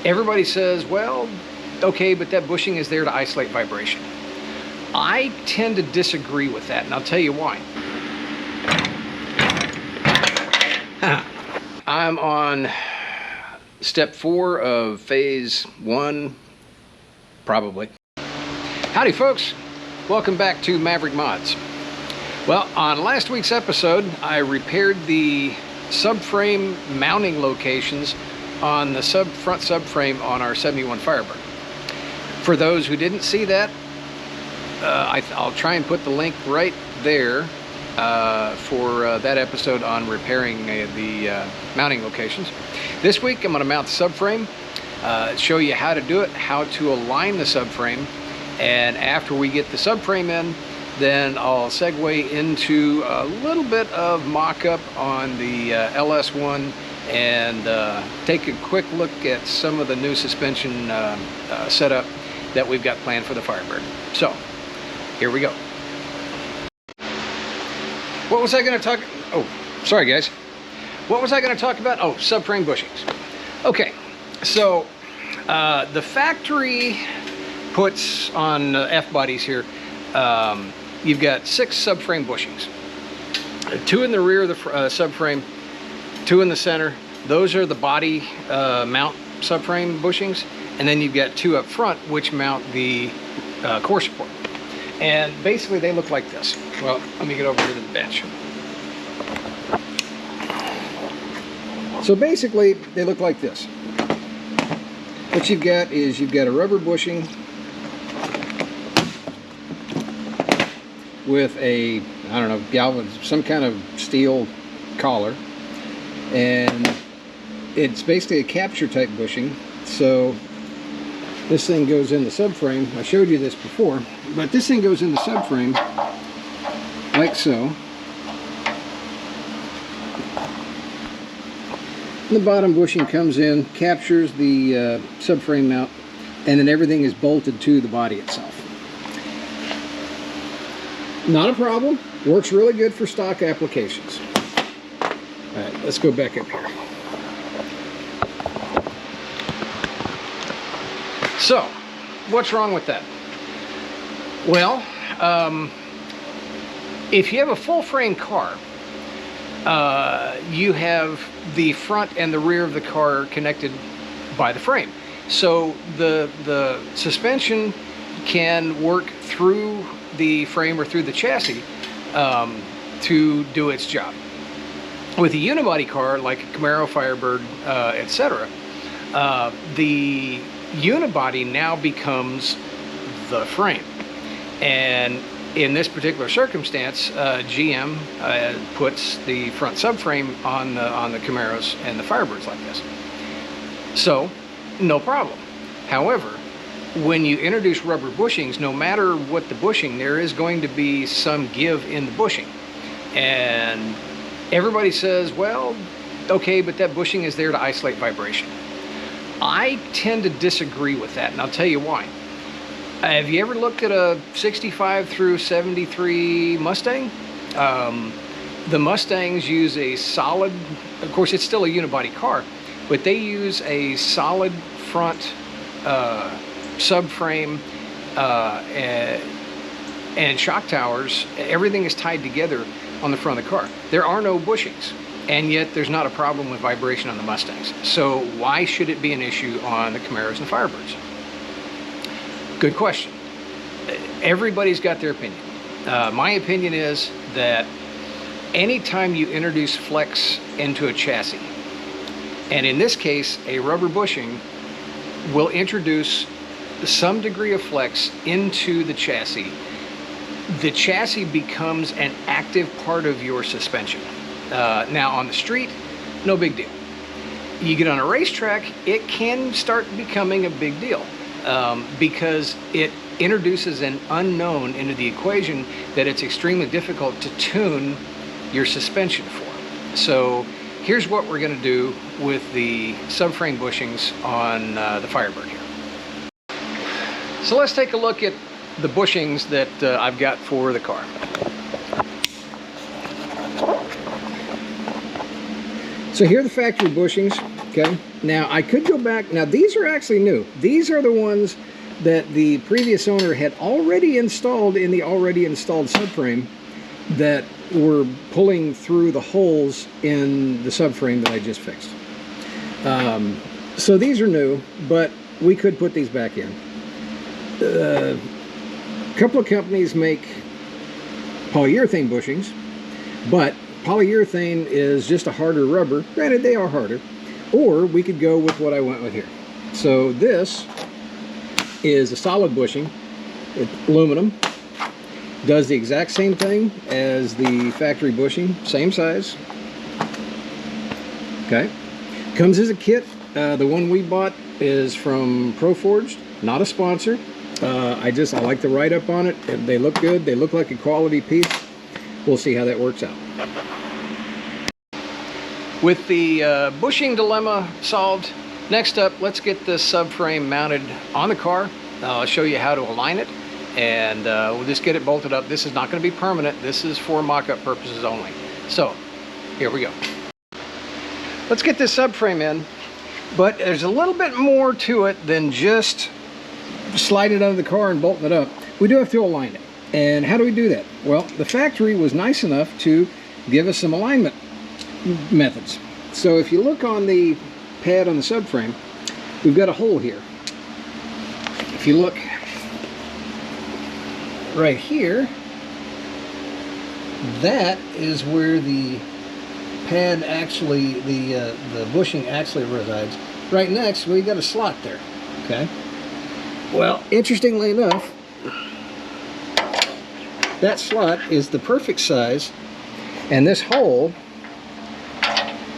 Everybody says, well, okay, but that bushing is there to isolate vibration. I tend to disagree with that, and I'll tell you why. I'm on step 4 of phase 1, probably. Howdy folks, welcome back to Maverick Mods. Well, on last week's episode, I repaired the subframe mounting locations on the front subframe on our 71 Firebird. For those who didn't see that, I'll try and put the link right there for that episode on repairing the mounting locations. This week I'm going to mount the subframe, show you how to do it, how to align the subframe, and after we get the subframe in, then I'll segue into a little bit of mock-up on the LS1 and take a quick look at some of the new suspension setup that we've got planned for the Firebird. So, here we go. What was I going to talk... Oh, sorry guys. What was I going to talk about? Oh, subframe bushings. Okay, so the factory puts on F-bodies here, you've got 6 subframe bushings. 2 in the rear of the subframe, 2 in the center. Those are the body mount subframe bushings. And then you've got 2 up front, which mount the core support. And basically they look like this. Well, let me get over here to the bench. So basically they look like this. What you've got is you've got a rubber bushing with a, I don't know, some kind of steel collar, and it's basically a capture type bushing. So this thing goes in the subframe. I showed you this before, but this thing goes in the subframe like so. The bottom bushing comes in, captures the subframe mount, and then everything is bolted to the body itself. Not a problem. Works really good for stock applications. Alright, let's go back up here. So, what's wrong with that? Well, if you have a full frame car, you have the front and the rear of the car connected by the frame. So the suspension can work through the frame or through the chassis to do its job. With a unibody car like a Camaro, Firebird, etc., the unibody now becomes the frame. And in this particular circumstance, GM puts the front subframe on the Camaros and the Firebirds like this. So, no problem. However, when you introduce rubber bushings, no matter what the bushing, there is going to be some give in the bushing. And everybody says, well, okay, but that bushing is there to isolate vibration. I tend to disagree with that, and I'll tell you why. Have you ever looked at a 65 through 73 Mustang? The Mustangs use a solid, of course it's still a unibody car, but they use a solid front subframe and shock towers. Everything is tied together on the front of the car. There are no bushings, and yet there's not a problem with vibration on the Mustangs. So why should it be an issue on the Camaros and Firebirds? Good question. Everybody's got their opinion. My opinion is that anytime you introduce flex into a chassis, and in this case a rubber bushing will introduce some degree of flex into the chassis becomes an active part of your suspension. Now on the street, no big deal. You get on a racetrack, it can start becoming a big deal because it introduces an unknown into the equation that it's extremely difficult to tune your suspension for. So here's what we're going to do with the subframe bushings on the Firebird here. So let's take a look at the bushings that I've got for the car. So here are the factory bushings. Okay, now I could go back. Now these are actually new. These are the ones that the previous owner had already installed in the already installed subframe that were pulling through the holes in the subframe that I just fixed. So these are new, but we could put these back in. A couple of companies make polyurethane bushings, but polyurethane is just a harder rubber. Granted, they are harder. Or we could go with what I went with here. So this is a solid bushing. It's aluminum. Does the exact same thing as the factory bushing. Same size. Okay. Comes as a kit. The one we bought is from ProForged. Not a sponsor. I like the write-up on it. They look good. They look like a quality piece. We'll see how that works out. With the bushing dilemma solved, next up, let's get this subframe mounted on the car. I'll show you how to align it, and we'll just get it bolted up. This is not going to be permanent. This is for mock-up purposes only. So, here we go. Let's get this subframe in, but there's a little bit more to it than just sliding it out of the car and bolting it up. We do have to align it. And how do we do that? Well, the factory was nice enough to give us some alignment methods. So if you look on the pad on the subframe, we've got a hole here. If you look right here, that is where the pad actually, the bushing actually resides. Right next, we got a slot there. Okay. Well, interestingly enough, that slot is the perfect size, and this hole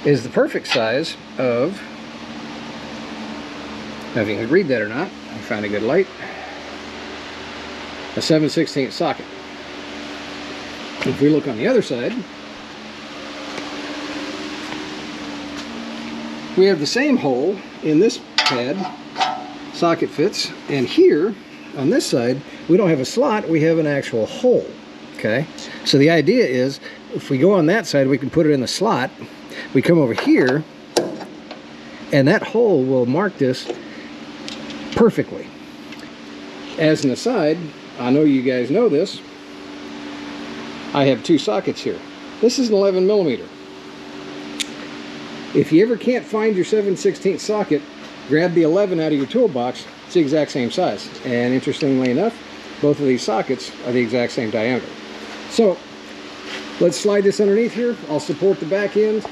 is the perfect size of, now if you can read that or not, I found a good light, a 7/16 socket. If we look on the other side, we have the same hole in this pad, socket fits, and here on this side we don't have a slot, we have an actual hole. Okay, so the idea is if we go on that side, we can put it in the slot. We come over here and that hole will mark this perfectly. As an aside, I know you guys know this, I have two sockets here. This is an 11mm. If you ever can't find your 7/16 socket, grab the 11 out of your toolbox. It's the exact same size, and interestingly enough, both of these sockets are the exact same diameter. So let's slide this underneath here. I'll support the back end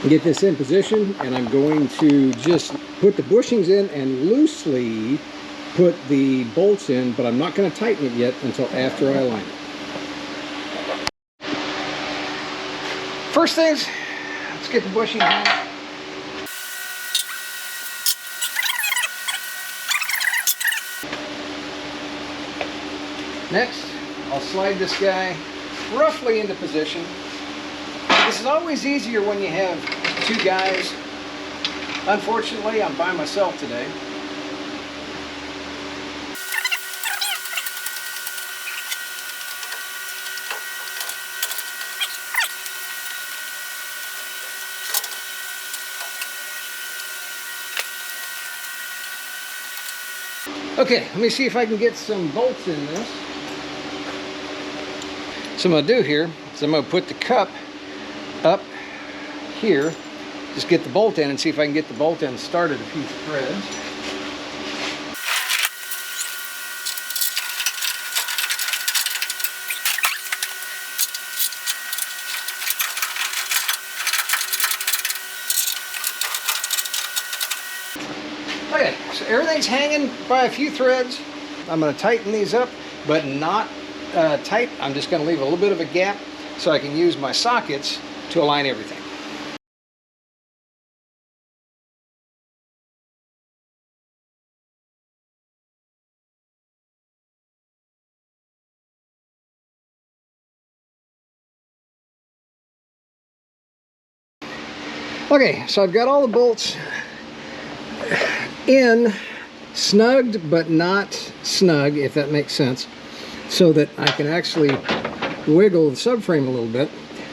and get this in position, and I'm going to just put the bushings in and loosely put the bolts in, but I'm not going to tighten it yet until after I align it. First things, let's get the bushing in. Next, I'll slide this guy roughly into position. This is always easier when you have two guys. Unfortunately, I'm by myself today. Okay, let me see if I can get some bolts in this. So what I'm going to do here is I'm going to put the cup up here, just get the bolt in and see if I can get the bolt in started a few threads. Okay, so everything's hanging by a few threads. I'm going to tighten these up, but not tight. I'm just going to leave a little bit of a gap so I can use my sockets to align everything. Okay, so I've got all the bolts in, snugged but not snug, if that makes sense, so that I can actually wiggle the subframe a little bit.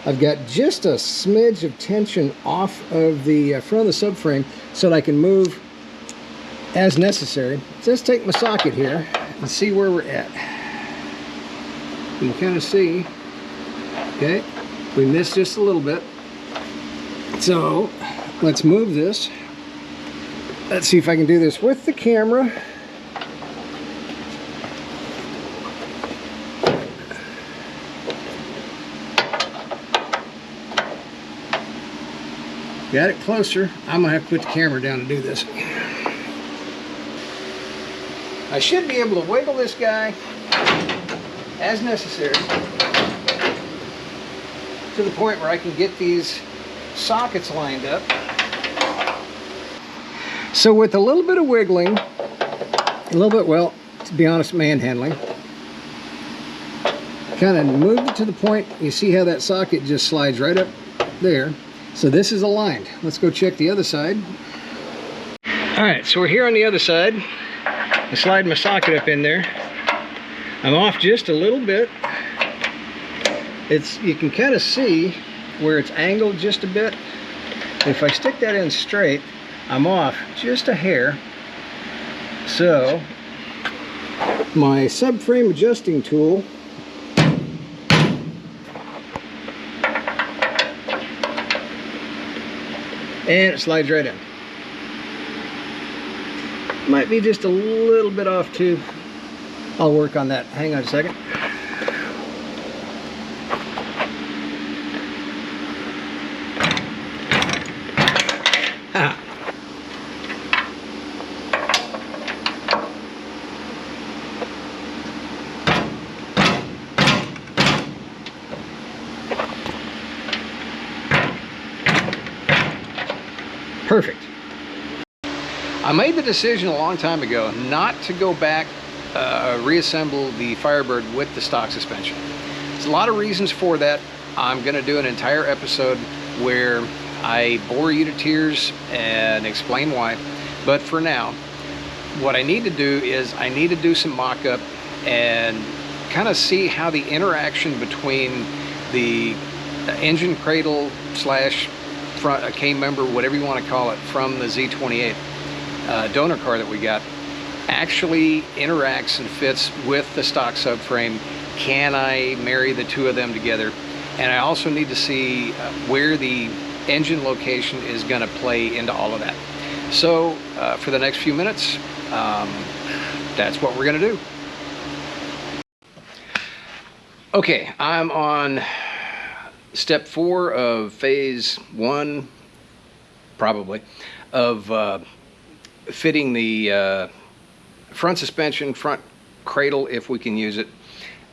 I've got just a smidge of tension off of the front of the subframe so that I can move as necessary. Just take my socket here and see where we're at. You can kind of see, okay, we missed just a little bit. So let's move this. Let's see if I can do this with the camera. Got it closer. I'm gonna have to put the camera down to do this. I should be able to wiggle this guy as necessary to the point where I can get these sockets lined up. So with a little bit of wiggling, a little bit, well, to be honest, manhandling, kind of moved it to the point, you see how that socket just slides right up there. So this is aligned. Let's go check the other side. All right, so we're here on the other side. I slide my socket up in there. I'm off just a little bit. You can kind of see where it's angled just a bit. If I stick that in straight, I'm off just a hair. So my subframe adjusting tool, and it slides right in. Might be just a little bit off too. I'll work on that. Hang on a second. Ah. Perfect. I made the decision a long time ago not to go back reassemble the Firebird with the stock suspension. There's a lot of reasons for that. I'm going to do an entire episode where I bore you to tears and explain why. But for now, what I need to do is I need to do some mock-up and kind of see how the interaction between the engine cradle slash front K member, whatever you want to call it, from the Z28 donor car that we got actually interacts and fits with the stock subframe. Can I marry the two of them together? And I also need to see where the engine location is going to play into all of that. So for the next few minutes, that's what we're going to do. Okay, I'm on step 4 of phase 1, probably, of fitting the front suspension, front cradle, if we can use it.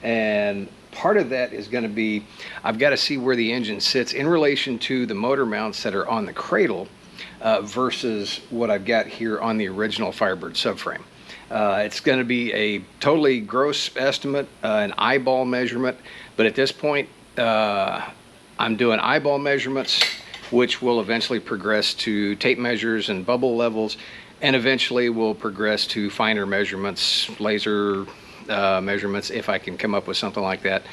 And part of that is going to be, I've got to see where the engine sits in relation to the motor mounts that are on the cradle versus what I've got here on the original Firebird subframe. It's going to be a totally gross estimate, an eyeball measurement, but at this point I'm doing eyeball measurements, which will eventually progress to tape measures and bubble levels, and eventually will progress to finer measurements, laser measurements, if I can come up with something like that,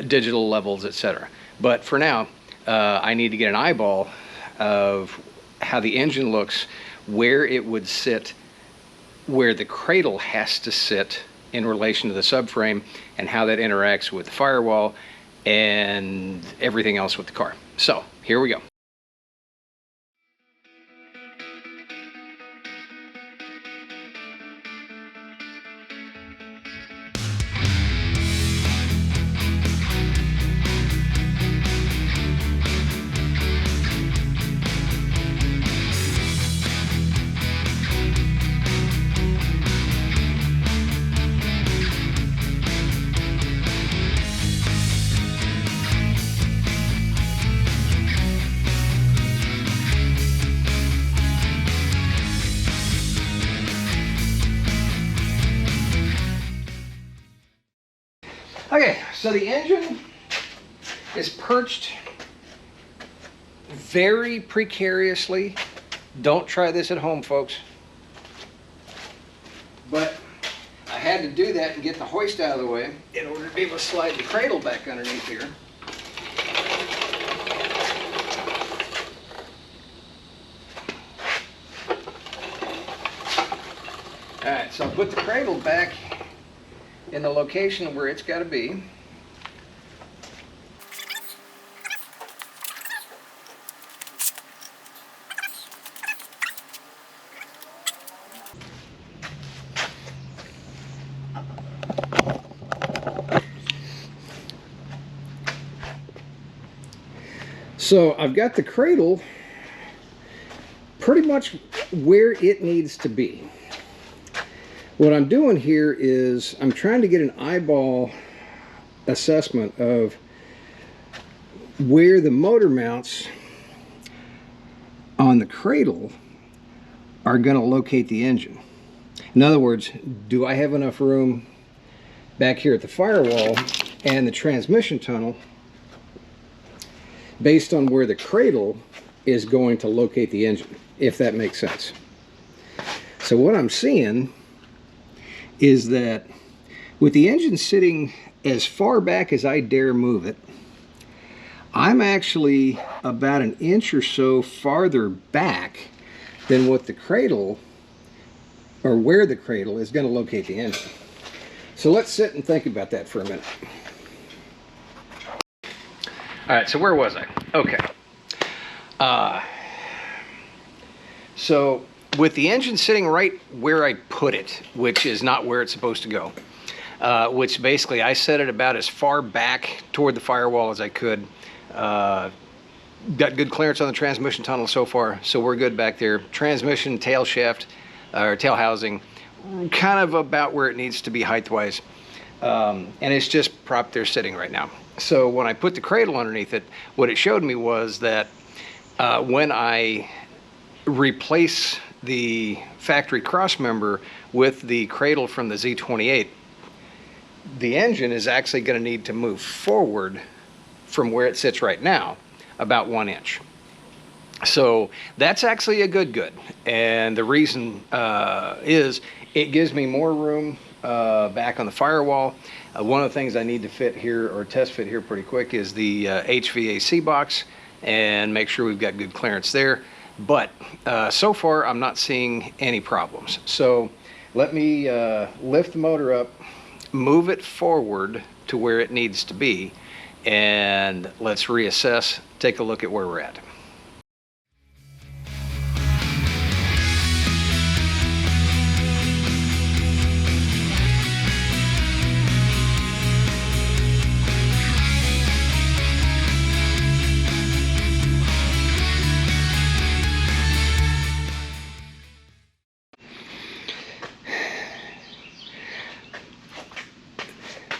digital levels, etc. But for now, I need to get an eyeball of how the engine looks, where it would sit, where the cradle has to sit in relation to the subframe, and how that interacts with the firewall and everything else with the car. So here we go. Okay, so the engine is perched very precariously. Don't try this at home, folks. But I had to do that and get the hoist out of the way in order to be able to slide the cradle back underneath here. All right, so I'll put the cradle back in the location where it's got to be. So I've got the cradle pretty much where it needs to be. What I'm doing here is I'm trying to get an eyeball assessment of where the motor mounts on the cradle are going to locate the engine. In other words, do I have enough room back here at the firewall and the transmission tunnel based on where the cradle is going to locate the engine, if that makes sense. So what I'm seeing is that with the engine sitting as far back as I dare move it, I'm actually about an inch or so farther back than what the cradle, or where the cradle is going to locate the engine. So let's sit and think about that for a minute. All right, so where was I? Okay. So with the engine sitting right where I put it, which is not where it's supposed to go, which basically I set it about as far back toward the firewall as I could. Got good clearance on the transmission tunnel so far, so we're good back there. Transmission, tail shaft, or tail housing, kind of about where it needs to be height-wise. And it's just propped there sitting right now. So when I put the cradle underneath it, what it showed me was that when I replace the factory cross member with the cradle from the Z28, the engine is actually going to need to move forward from where it sits right now about 1 inch. So that's actually a good. And the reason is it gives me more room back on the firewall. One of the things I need to fit here, or test fit here pretty quick, is the HVAC box, and make sure we've got good clearance there. But so far I'm not seeing any problems. So let me lift the motor up, move it forward to where it needs to be, and let's reassess, take a look at where we're at.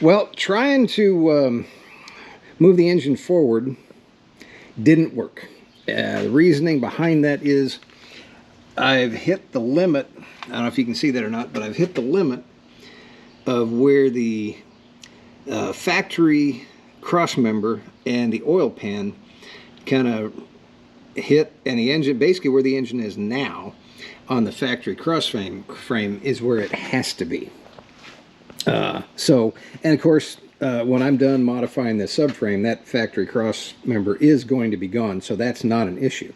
Well, trying to move the engine forward didn't work. The reasoning behind that is I've hit the limit, I don't know if you can see that or not, but I've hit the limit of where the factory cross member and the oil pan kind of hit, and the engine, basically where the engine is now on the factory cross frame is where it has to be. And of course, when I'm done modifying the subframe, that factory cross member is going to be gone, so that's not an issue.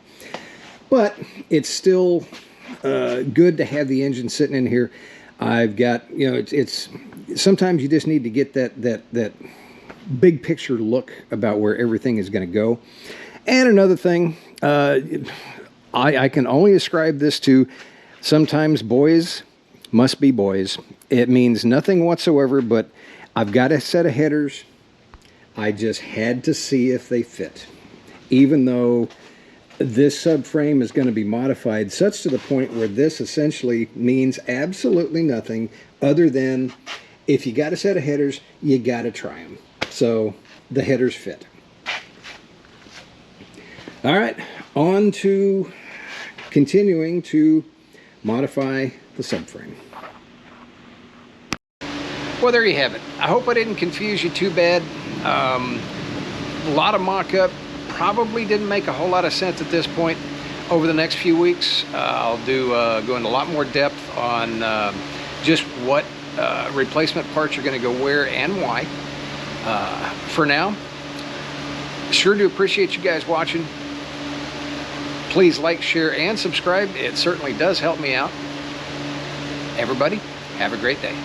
But it's still good to have the engine sitting in here. I've got, you know, it's sometimes you just need to get that big picture look about where everything is going to go. And another thing, I can only ascribe this to sometimes boys must be boys. It means nothing whatsoever, but I've got a set of headers. I just had to see if they fit. Even though this subframe is going to be modified such to the point where this essentially means absolutely nothing other than if you got a set of headers, you got to try them. So the headers fit. All right, on to continuing to modify the subframe. Well, there you have it. I hope I didn't confuse you too bad. A lot of mock-up, probably didn't make a whole lot of sense at this point. Over the next few weeks, I'll go into a lot more depth on just what replacement parts are going to go where and why. For now, sure do appreciate you guys watching. Please like, share, and subscribe. It certainly does help me out. Everybody, have a great day.